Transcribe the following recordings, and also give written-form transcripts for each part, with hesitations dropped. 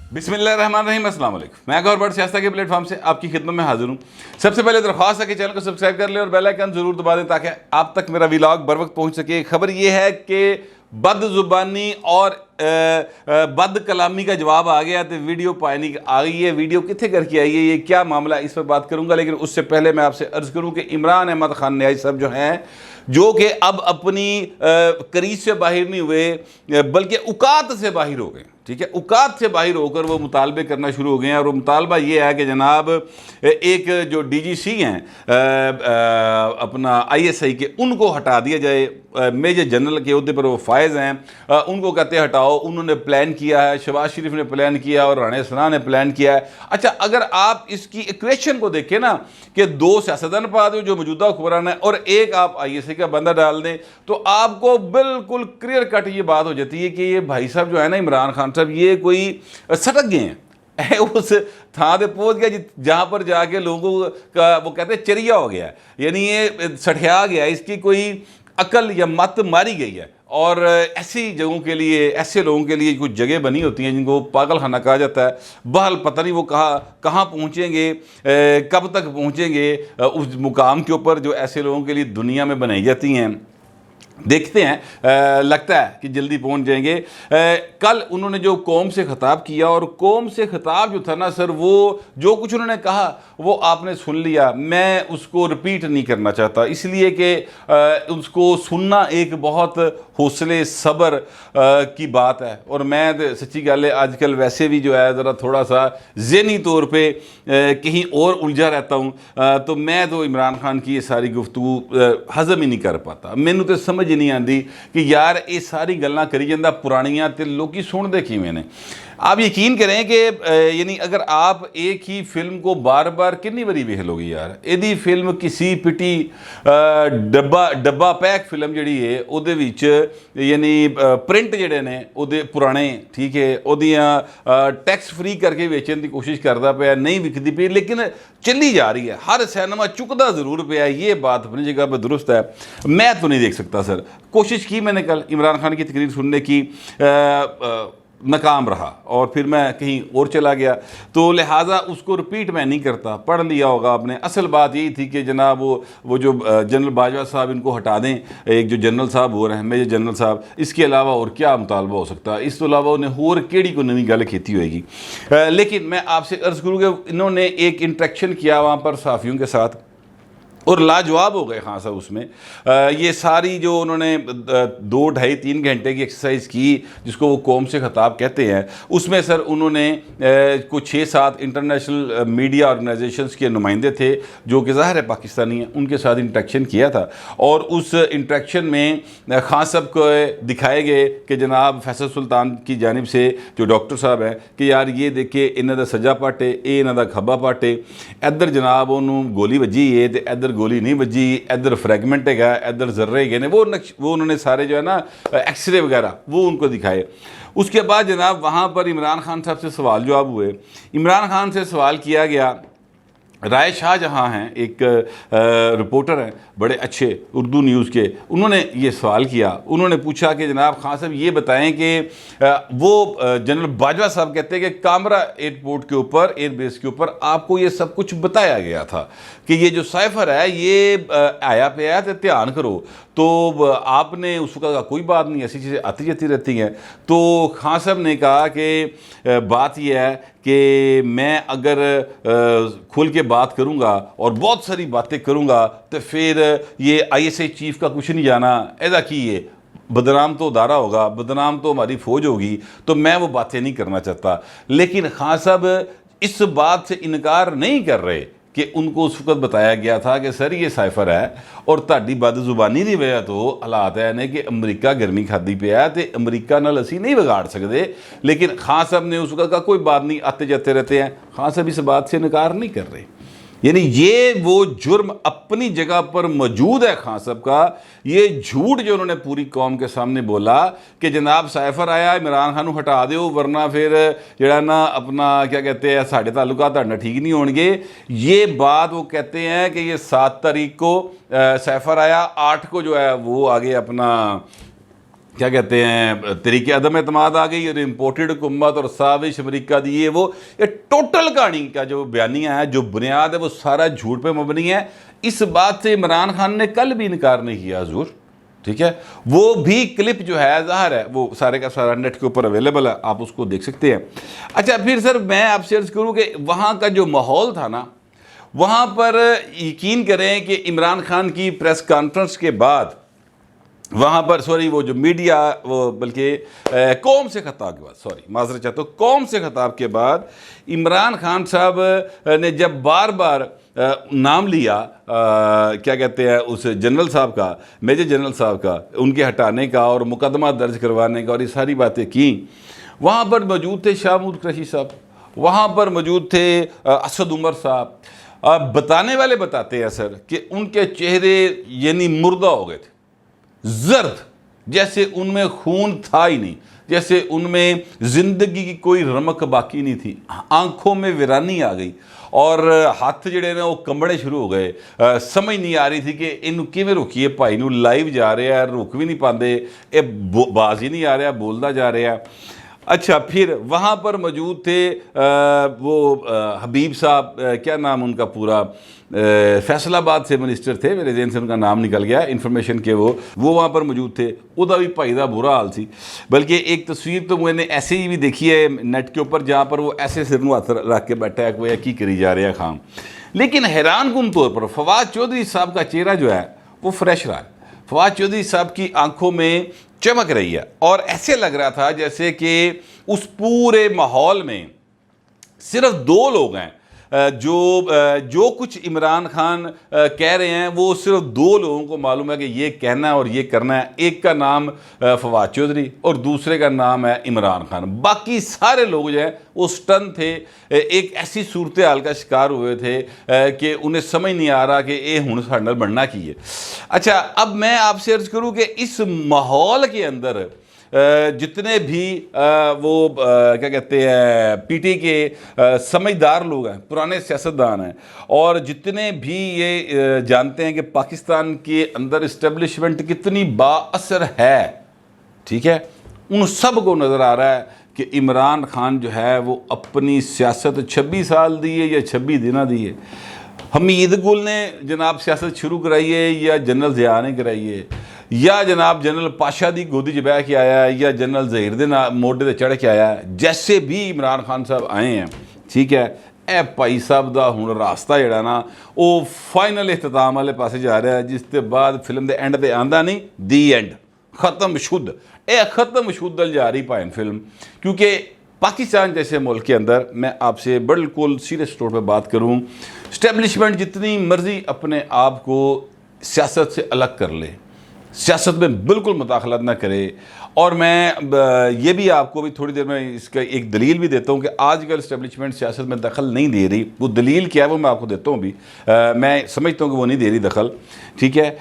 बिस्मिल्लाहिर्रहमानिर्रहीम, अस्सलाम वालेकुम। मैं गौर बट सियासत के प्लेटफॉर्म से आपकी खिदमत में हाजिर हूँ। सबसे पहले दरख्वास्त है कि चैनल को सब्सक्राइब कर लें और बेल आइकन जरूर दबा दें ताकि आप तक मेरा व्लॉग बर वक्त पहुँच सके। खबर यह है कि बदजुबानी और बद कलामी का जवाब आ गया तो वीडियो पानी आ गई है। वीडियो कितने करके आई है, ये क्या मामला, इस पर बात करूंगा। लेकिन उससे पहले मैं आपसे अर्ज़ करूं कि इमरान अहमद खान न्याजी साहब जो हैं, जो कि अब अपनी करीज से बाहर नहीं हुए बल्कि औकात से बाहर हो गए। ठीक है, औकात से बाहर होकर वो मुतालबे करना शुरू हो गए हैं। और वो मुतालबा ये है कि जनाब एक जो DGC हैं अपना ISI के, उनको हटा दिया जाए। मेजर जनरल के अहदे पर वो फायज़ हैं, उनको कहते हैं हटाओ। उन्होंने प्लान किया है, शहबाज शरीफ ने प्लान किया और राना सना ने प्लान किया है। अच्छा, अगर आप इसकी इक्वेशन को देखें ना कि दो सियासतदान पा दो जो मौजूदा हुक्मरान है और एक आप ISI का बंदा डाल दें, तो आपको बिल्कुल क्लियर कट ये बात हो जाती है कि ये भाई साहब जो है ना, इमरान खान साहब, ये कोई सटक गए हैं उस थां पे पहुंच गया जहां पर जाके लोगों का वो कहते हैं चरिया हो गया, यानी ये सठिया गया, इसकी कोई अकल या मत मारी गई है। और ऐसी जगहों के लिए, ऐसे लोगों के लिए कुछ जगह बनी होती हैं जिनको पागल खाना कहा जाता है। बहल पता नहीं वो कहाँ पहुँचेंगे, कब तक पहुँचेंगे उस मुकाम के ऊपर जो ऐसे लोगों के लिए दुनिया में बनाई जाती हैं। देखते हैं, लगता है कि जल्दी पहुंच जाएंगे। कल उन्होंने जो कौम से खिताब किया, और कौम से खिताब जो था ना सर, वो जो कुछ उन्होंने कहा वो आपने सुन लिया। मैं उसको रिपीट नहीं करना चाहता, इसलिए कि उसको सुनना एक बहुत हौसले सब्र की बात है। और मैं सच्ची गल है, आजकल वैसे भी जो है ज़रा थोड़ा सा ज़हनी तौर पे कहीं और उलझा रहता हूँ, तो मैं तो इमरान खान की ये सारी गुफ्तगू हज़म ही नहीं कर पाता। मैनू तो समझ नहीं आती कि यार ये सारी गल्लां करी जांदा पुरानियां ते लोकी सुनदे किवें ने। आप यकीन करें कि यानी अगर आप एक ही फिल्म को बार बार कितनी बारी वेख लोगे यार, यदि फिल्म किसी पिटी डब्बा पैक फिल्म जी है, उहदे विच यानी प्रिंट जिहड़े ने उहदे पुराने, ठीक है, उहदियां टैक्स फ्री करके वेचण की कोशिश करता पिया, नहीं विकदी पई, लेकिन चली जा रही है। हर सिनेमा चुकदा ज़रूर पिया, ये बात अपनी जगह पर दुरुस्त है। मैं तो नहीं देख सकता सर। कोशिश की मैंने कल इमरान खान की तकरीर सुनने की, नाकाम रहा और फिर मैं कहीं और चला गया, तो लिहाजा उसको रिपीट मैं नहीं करता। पढ़ लिया होगा आपने। असल बात यही थी कि जनाब वो जो जनरल बाजवा साहब, इनको हटा दें। एक जो जनरल साहब हो रहे हैं, मेजर जनरल साहब, इसके अलावा और क्या मुतालबा हो सकता है? इस तो अलावा उन्हें होर केड़ी को नवी गल खेती होएगी। लेकिन मैं आपसे अर्ज़ करूँ कि इन्होंने एक इंट्रैक्शन किया वहाँ पर सहाफ़ियों के साथ, और लाजवाब हो गए खान साहब उसमें। ये सारी जो उन्होंने 2 ढाई 3 घंटे की एक्सरसाइज की, जिसको वो कौम से खिताब कहते हैं, उसमें सर उन्होंने कुछ 6-7 इंटरनेशनल मीडिया ऑर्गेनाइजेशंस के नुमाइंदे थे जो कि ज़ाहिर है पाकिस्तानी हैं, उनके साथ इंटरेक्शन किया था। और उस इंटरेक्शन में खान साहब को दिखाए गए कि जनाब फैसल सुल्तान की जानिब से जो डॉक्टर साहब हैं कि यार ये देखे, इन्हों का सज्जा पट है, ये इन्हों का खब्बा पट है, इधर जनाब उन्होंने गोली वजी है तो इधर गोली नहीं बजी, इधर फ्रैगमेंट है, इधर जर्रे गए ने। वो उन्होंने सारे जो है ना एक्सरे वगैरह वो उनको दिखाए। उसके बाद जनाब वहाँ पर इमरान खान साहब से सवाल जवाब हुए। इमरान खान से सवाल किया गया, राय शाह जहाँ हैं, एक रिपोर्टर हैं बड़े अच्छे उर्दू न्यूज़ के, उन्होंने ये सवाल किया। उन्होंने पूछा कि जनाब खान साहब ये बताएं कि वो जनरल बाजवा साहब कहते हैं कि कामरा एयरपोर्ट के ऊपर, एयरबेस के ऊपर आपको ये सब कुछ बताया गया था कि ये जो साइफर है ये आया पे आया, तो ध्यान करो। तो आपने उस वक्त कहा कोई बात नहीं, ऐसी चीज़ें आती जाती रहती हैं। तो खान साहब ने कहा कि बात यह है कि मैं अगर खुल के बात करूंगा और बहुत सारी बातें करूंगा तो फिर ये ISI चीफ का कुछ नहीं जाना, ऐसा की ये बदनाम तो दारा होगा, बदनाम तो हमारी फ़ौज होगी, तो मैं वो बातें नहीं करना चाहता। लेकिन खान साहब इस बात से इनकार नहीं कर रहे कि उनको उस वक्त बताया गया था कि सर ये साइफर है और ताड़ी बदजुबानी की वजह तो हालात है ने कि अमरीका गर्मी खादी पे है तो अमरीका नाल असी नहीं बिगाड़ सकते। लेकिन खान साहब ने उस वक्त कहा कोई बात नहीं, आते जाते रहते हैं। खान साहब इस बात से इनकार नहीं कर रहे। यानी ये वो जुर्म अपनी जगह पर मौजूद है खान साहब का। ये झूठ जो उन्होंने पूरी कौम के सामने बोला कि जनाब साइफर आया, इमरान खान को हटा दो वरना फिर जरा ना अपना क्या कहते हैं साढ़े ताल्लुकात तुहाडे नाल ठीक नहीं होंगे। ये बात वो कहते हैं कि ये 7 तारीख को साइफर आया, 8 को जो है वो आगे अपना क्या कहते हैं तरीके अदम एतमाद आ गई और इम्पोर्टेड हुकूमत और साजिश अमरीका दी ये वो, ये टोटल कहानी का जो बयानिया है, जो बुनियाद है, वो सारा झूठ पे मबनी है। इस बात से इमरान खान ने कल भी इनकार नहीं किया हुजूर, ठीक है। वो भी क्लिप जो है ज़ाहिर है वो सारे का सारा नेट के ऊपर अवेलेबल है, आप उसको देख सकते हैं। अच्छा फिर सर मैं आपसे अर्ज़ करूँ कि वहाँ का जो माहौल था ना, वहाँ पर यकीन करें कि इमरान खान की प्रेस कॉन्फ्रेंस के बाद वहाँ पर वो जो मीडिया वो बल्कि कौम से खिताब के बाद माजरत चाहता हूँ, कौम से खिताब के बाद इमरान खान साहब ने जब बार बार नाम लिया क्या कहते हैं उस जनरल साहब का, मेजर जनरल साहब का, उनके हटाने का और मुकदमा दर्ज करवाने का और ये सारी बातें की, वहाँ पर मौजूद थे शाह महमूद कुरैशी साहब, वहाँ पर मौजूद थे असद उमर साहब। बताने वाले बताते हैं सर कि उनके चेहरे यानी मुर्दा हो गए थे, जर्द, जैसे उनमें खून था ही नहीं, जैसे उनमें ज़िंदगी की कोई रमक बाकी नहीं थी। आंखों में वीरानी आ गई और हाथ जड़े ने वो कंबड़े शुरू हो गए। समझ नहीं आ रही थी कि इन किवें रोकीए, भाई नू लाइव जा रहे हैं, रुक भी नहीं पाते, ये बाज ही नहीं आ रहा, बोलता जा रहा। अच्छा फिर वहाँ पर मौजूद थे हबीब साहब, क्या नाम उनका पूरा, फैसलाबाद से मिनिस्टर थे, मेरे जहन से उनका नाम निकल गया इन्फॉर्मेशन के, वो वहाँ पर मौजूद थे। उदा भी भाई का बुरा हाल सी, बल्कि एक तस्वीर तो मैंने ऐसे ही भी देखी है नेट के ऊपर जहाँ पर वो ऐसे सिर में हाथ रख के बैठा है, कोई की करी जा रहा है खाम। लेकिन हैरान कुन तौर पर फवाद चौधरी साहब का चेहरा जो है वो फ्रेश रहा है। फवाद चौधरी साहब की आंखों में चमक रही है और ऐसे लग रहा था जैसे कि उस पूरे माहौल में सिर्फ दो लोग हैं जो कुछ इमरान खान कह रहे हैं वो सिर्फ दो लोगों को मालूम है कि ये कहना है और ये करना है। एक का नाम फवाद चौधरी और दूसरे का नाम है इमरान खान। बाकी सारे लोग जो है वो स्टन थे, एक ऐसी सूरत हाल का शिकार हुए थे कि उन्हें समझ नहीं आ रहा कि ये हुण साडे नाल बनना की है। अच्छा अब मैं आपसे अर्ज करूँ कि इस माहौल के अंदर जितने भी क्या कहते हैं पीटी के समझदार लोग हैं, पुराने सियासतदान हैं, और जितने भी ये जानते हैं कि पाकिस्तान के अंदर इस्टेब्लिशमेंट कितनी बाअसर है, ठीक है, उन सब को नज़र आ रहा है कि इमरान खान जो है वो अपनी सियासत 26 साल दी है या 26 दिन दी है। हमीद गुल ने जनाब सियासत शुरू कराई है या जनरल ज़िया ने कराई है या जनाब जनरल पाशा दी गोदी च बह के आया है या जनरल ज़हीर दे मोढे ते चढ़ के आया है। जैसे भी इमरान खान साहब आए हैं, ठीक है, ए भाई साहब का हुण रास्ता जिहड़ा ना वो फाइनल इख्तिताम वाले पासे जा रहा है, जिसके बाद फिल्म के एंड ते आंदा नहीं दी एंड, ख़त्म शुद्ध, ये ख़त्म शुद्ध जा रही पाइन फिल्म। क्योंकि पाकिस्तान जैसे मुल्क के अंदर मैं आपसे बिल्कुल सीरियस तौर पर बात करूँ, इस्टेब्लिशमेंट जितनी मर्जी अपने आप को सियासत से अलग कर ले, सियासत में बिल्कुल मुदाखलत ना करे। और मैं ये भी आपको भी थोड़ी देर में इसका एक दलील भी देता हूँ कि आजकल इस्टेब्लिशमेंट सियासत में दखल नहीं दे रही। वो दलील क्या है वो मैं आपको देता हूँ भी, मैं समझता हूँ कि वो नहीं दे रही दखल, ठीक है,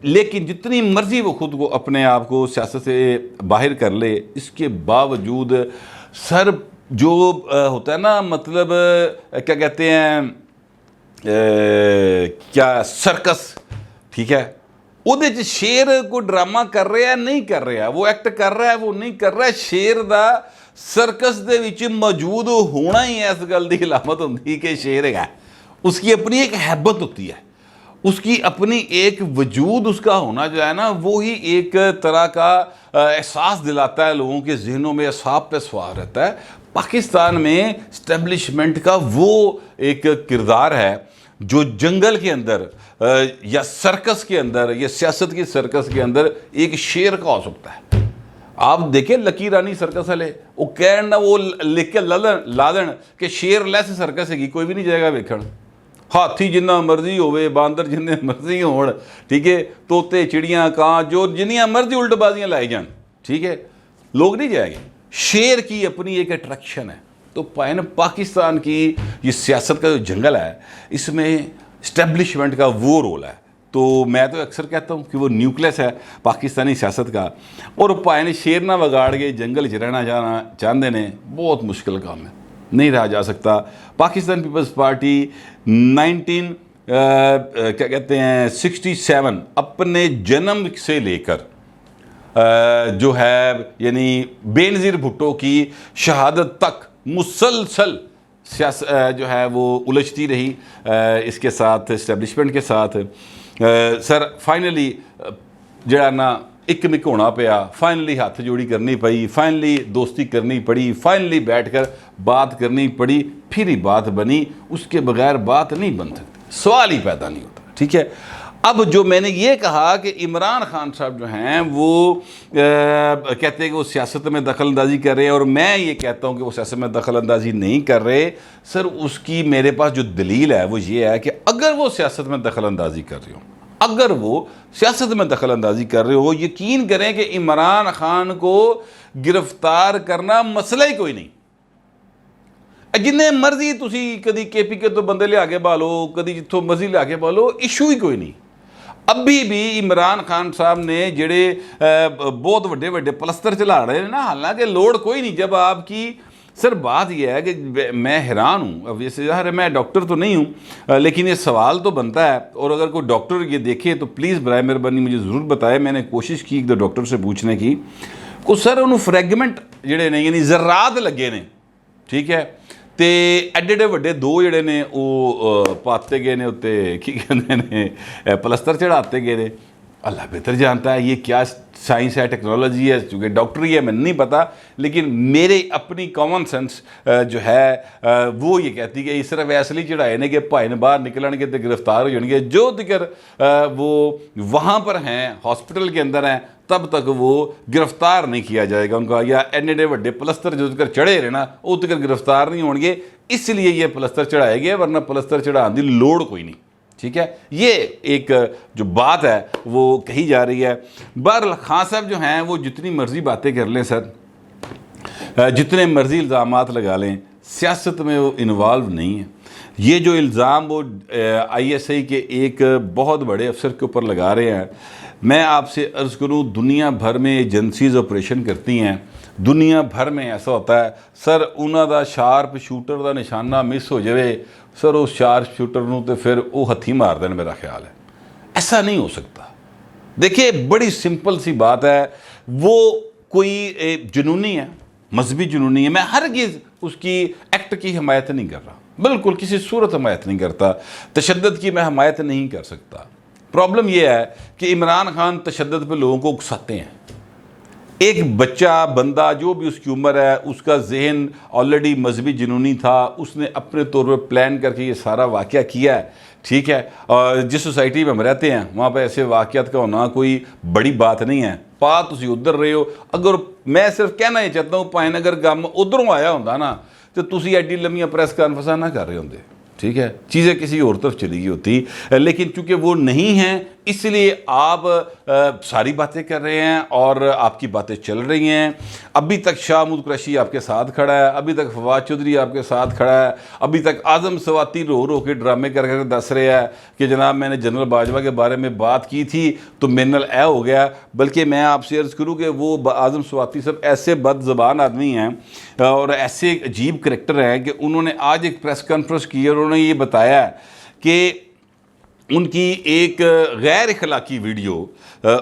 लेकिन जितनी मर्जी वो खुद को अपने आप को सियासत से बाहर कर ले, इसके बावजूद सर जो होता है ना, मतलब क्या कहते हैं क्या सर्कस, ठीक है, ਉਹਦੇ 'ਚ शेर को ड्रामा कर रहा है नहीं कर रहा, वो एक्ट कर रहा है वो नहीं कर रहा, शेर ਦਾ सर्कस ਦੇ ਵਿੱਚ मौजूद होना ही इस गल की अलामत होती कि शेर है, उसकी अपनी एक हैबत होती है, उसकी अपनी एक वजूद उसका होना जो है ना वो ही एक तरह का एहसास दिलाता है लोगों के जहनों में, साफ पे सवार रहता है। पाकिस्तान में इस्टेब्लिशमेंट का वो एक किरदार है जो जंगल के अंदर या सर्कस के अंदर या सियासत की सर्कस के अंदर एक शेर का हो सकता है। आप देखें लकी रानी सर्कस वाले, वो कह ना वो लिख के ला देन कि शेर लैस सर्कस हैगी, कोई भी नहीं जाएगा वेखण, हाथी जिन्ना मर्जी होवे, बांदर जिन्ने मर्जी होण, ठीक है, तोते चिड़ियाँ कां जो जिन्नियाँ मर्जी उल्टबाजियाँ लाई जान, ठीक है, लोग नहीं जाएंगे। शेर की अपनी एक अट्रैक्शन है। तो पाकिस्तान की ये सियासत का जो जंगल है इसमें इस्टेब्लिशमेंट का वो रोल है। तो मैं तो अक्सर कहता हूँ कि वो न्यूक्लियस है पाकिस्तानी सियासत का, और पाए शेर ना वगाड़ के जंगल च रहना चाहते हैं, बहुत मुश्किल काम है, नहीं रहा जा सकता। पाकिस्तान पीपल्स पार्टी 67 अपने जन्म से लेकर जो है यानी बेनज़ीर भुट्टो की शहादत तक मुसलसल सियासत जो है वो उलझती रही इसके साथ, इस्टेब्लिशमेंट के साथ। सर फाइनली जड़ा ना एक मिक होना पिया, फाइनली हाथ जोड़ी करनी पई, फाइनली दोस्ती करनी पड़ी, फाइनली बैठकर बात करनी पड़ी, फिर ही बात बनी। उसके बगैर बात नहीं बन सकती, सवाल ही पैदा नहीं होता। ठीक है, अब जो मैंने ये कहा कि इमरान खान साहब जो हैं वो कहते हैं कि वो सियासत में दखल अंदाजी कर रहे हैं, और मैं ये कहता हूँ कि वो सियासत में दखल अंदाजी नहीं कर रहे। सर उसकी मेरे पास जो दलील है वो ये है कि अगर वो सियासत में दखल अंदाजी कर रहे हो, अगर वो सियासत में दखल अंदाजी कर रहे हो, यकीन करें कि इमरान खान को गिरफ्तार करना मसला ही कोई नहीं। जिन्ने मर्जी तुसी कदी KPK तो बंदे लिया के बालो, कदी जितों मर्जी लिया के बालो, इशू ही कोई नहीं। अभी भी इमरान खान साहब ने जेड़े बहुत वड्डे वड्डे पलस्तर चला रहे हैं ना, हालांकि लोड़ कोई नहीं। जब आपकी सर बात यह है कि मैं हैरान हूँ, अब वैसे यार मैं डॉक्टर तो नहीं हूँ, लेकिन ये सवाल तो बनता है, और अगर कोई डॉक्टर ये देखे तो प्लीज़ बराए मेहरबानी मुझे ज़रूर बताए। मैंने कोशिश की एक दो डॉक्टर से पूछने की को सर उन्होंने फ्रैगमेंट जेड़े ने यानी जर्रात लगे ने, ठीक है, तो एडे एडे वड्डे दो जेड़े ने वो पाते गए ने उत्ते की कहते ने पलस्तर चढ़ाते गए ने। अल्लाह बेहतर जानता है ये क्या साइंस है, टेक्नोलॉजी है, चूँकि डॉक्टरी है, मैंने नहीं पता, लेकिन मेरे अपनी कॉमन सेंस जो है वो ये कहती कि सिर्फ इसलिए चढ़ाए ने कि भाई ने बाहर निकलणगे तो गिरफ्तार हो जाएंगे। जो तिकर वो वहाँ पर हैं, हॉस्पिटल के अंदर हैं, तब तक वो गिरफ्तार नहीं किया जाएगा उनका, या एडे एडे वड्डे पलस्तर जो तक चढ़े रहे ना वो तक गिरफ्तार नहीं होंगे, इसलिए ये पलस्तर चढ़ाए गए, वरना पलस्तर चढ़ाने की लोड़ कोई नहीं। ठीक है, ये एक जो बात है वो कही जा रही है। बहरहाल खान साहब जो हैं वो जितनी मर्जी बातें कर लें सर, जितने मर्जी इल्ज़ामात लगा लें, सियासत में वो इन्वॉल्व नहीं है। ये जो इल्ज़ाम वो ISI के एक बहुत बड़े अफसर के ऊपर लगा रहे हैं, मैं आपसे अर्ज़ करूं दुनिया भर में एजेंसीज ऑपरेशन करती हैं, दुनिया भर में ऐसा होता है सर, उन्हों का शार्प शूटर का निशाना मिस हो जाए सर, उस शार्प शूटर को तो फिर वो हथी मार दें, मेरा ख्याल है ऐसा नहीं हो सकता। देखिए बड़ी सिंपल सी बात है, वो कोई जुनूनी है, मजहबी जुनूनी है, मैं हरगिज़ उसकी एक्ट की हमायत नहीं कर रहा, बिल्कुल किसी सूरत हमायत नहीं करता, तशद्दुद की मैं हमायत नहीं कर सकता। प्रॉब्लम यह है कि इमरान खान तशद्दुद पे लोगों को उकसाते हैं। एक बच्चा बंदा जो भी उसकी उम्र है, उसका जहन ऑलरेडी मजहबी जुनूनी था, उसने अपने तौर पर प्लान करके ये सारा वाक़या किया है। ठीक है, और जिस सोसाइटी में हम रहते हैं वहाँ पर ऐसे वाक़यात का होना कोई बड़ी बात नहीं है। बात तुसी उधर रहे हो, अगर मैं सिर्फ कहना ही चाहता हूँ भाएं अगर गम उधरों आया होंदा ना तो तुसी एड्डी लम्मियां प्रेस कॉन्फ्रेंसां ना कर रहे होंदे। ठीक है, चीज़ें किसी और तरफ चली गई होती, लेकिन चूंकि वो नहीं हैं इसलिए आप सारी बातें कर रहे हैं और आपकी बातें चल रही हैं। अभी तक शाह महमूद कुरैशी आपके साथ खड़ा है, अभी तक फवाद चौधरी आपके साथ खड़ा है, अभी तक आज़म स्वाति रो रो के ड्रामे कर कर दस रहे हैं कि जनाब मैंने जनरल बाजवा के बारे में बात की थी तो मेरे नाल ऐ हो गया। बल्कि मैं आपसे अर्ज़ करूँ कि वो आज़म स्वाति सब ऐसे बदज़बान आदमी हैं और ऐसे अजीब करैक्टर हैं कि उन्होंने आज एक प्रेस कॉन्फ्रेंस की और उन्होंने ये बताया कि उनकी एक गैर अखलाकी वीडियो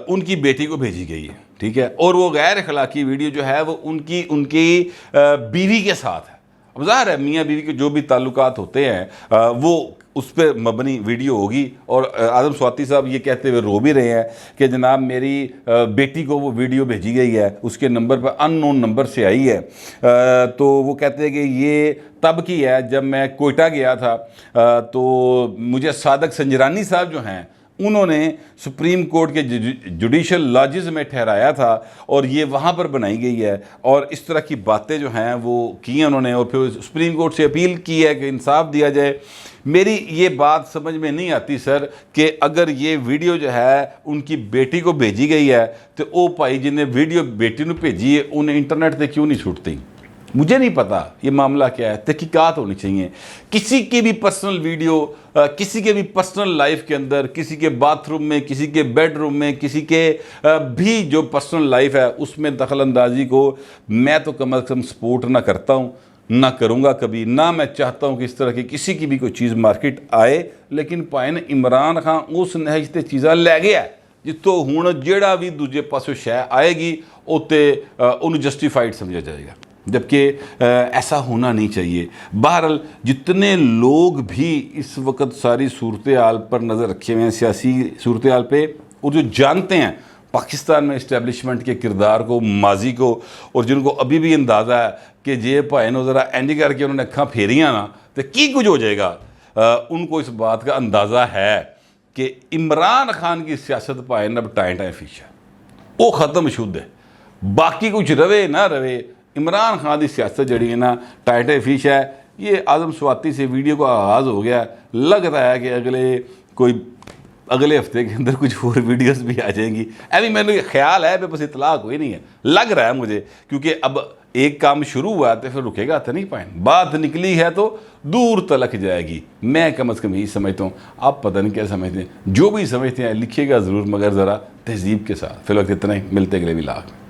उनकी बेटी को भेजी गई है। ठीक है, और वो गैर अखलाकी वीडियो जो है वो उनकी बीवी के साथ है। अब ज़ाहिर है मियाँ बीवी के जो भी ताल्लुकात होते हैं वो उस पर मबनी वीडियो होगी। और आज़म स्वाति साहब ये कहते हुए रो भी रहे हैं कि जनाब मेरी बेटी को वो वीडियो भेजी गई है, उसके नंबर पर अननोन नंबर से आई है। तो वो कहते हैं कि ये तब की है जब मैं कोयटा गया था, तो मुझे सादक संजरानी साहब जो हैं उन्होंने सुप्रीम कोर्ट के जुडिशल लॉजेस में ठहराया था और ये वहाँ पर बनाई गई है। और इस तरह की बातें जो हैं वो की हैं उन्होंने, और फिर सुप्रीम कोर्ट से अपील की है कि इंसाफ दिया जाए। मेरी ये बात समझ में नहीं आती सर कि अगर ये वीडियो जो है उनकी बेटी को भेजी गई है तो वो भाई जिन्हें वीडियो बेटी को भेजी है उन्हें इंटरनेट पर क्यों नहीं छूटती। मुझे नहीं पता ये मामला क्या है, तहकीकात होनी चाहिए। किसी की भी पर्सनल वीडियो किसी के भी पर्सनल लाइफ के अंदर, किसी के बाथरूम में, किसी के बेडरूम में, किसी के भी जो पर्सनल लाइफ है उसमें दखल अंदाजी को मैं तो कम अज़ कम सपोर्ट ना करता हूँ, ना करूँगा कभी, ना मैं चाहता हूँ कि इस तरह की किसी की भी कोई चीज़ मार्केट आए। लेकिन पाइन इमरान खान उस नहजते चीज़ा लै गया ਜਿੱਥੋਂ ਹੁਣ ਜਿਹੜਾ ਵੀ ਦੂਜੇ ਪਾਸੋਂ ਸ਼ੈ ਆएगी ਉੱਤੇ ਉਹਨੂੰ ਜਸटिफाइड समझा जाएगा, जबकि ऐसा होना नहीं चाहिए। बहरहाल जितने लोग भी इस वक्त सारी सूरत हाल पर नज़र रखे हुए हैं, सियासी सूरत हाल पे, और जो जानते हैं पाकिस्तान में इस्टेब्लिशमेंट के किरदार को, माजी को, और जिनको अभी भी अंदाज़ा है कि जे भाई ने ज़रा इंज करके उन्होंने अखा फेरियाँ ना तो की कुछ हो जाएगा, उनको इस बात का अंदाज़ा है कि इमरान खान की सियासत भाई ने अब टाइम फिश है, वो ख़त्म शुद्ध है। बाकी कुछ रवे ना रवे, इमरान खान की सियासत जड़ी है ना टाइट फिश है। ये आज़म स्वाति से वीडियो का आगाज़ हो गया, लग रहा है कि अगले हफ्ते के अंदर कुछ और वीडियोस भी आ जाएंगी। अभी मैंने ख्याल है बस इतला कोई नहीं है, लग रहा है मुझे, क्योंकि अब एक काम शुरू हुआ तो फिर रुकेगा तो नहीं पाए, बात निकली है तो दूर तलक जाएगी। मैं कम अज़ कम यही समझता हूँ, आप पता नहीं क्या समझते हैं, जो भी समझते हैं लिखिएगा ज़रूर, मगर ज़रा तहज़ीब के साथ। फिलहाल इतना ही, मिलते अगले व्लॉग में।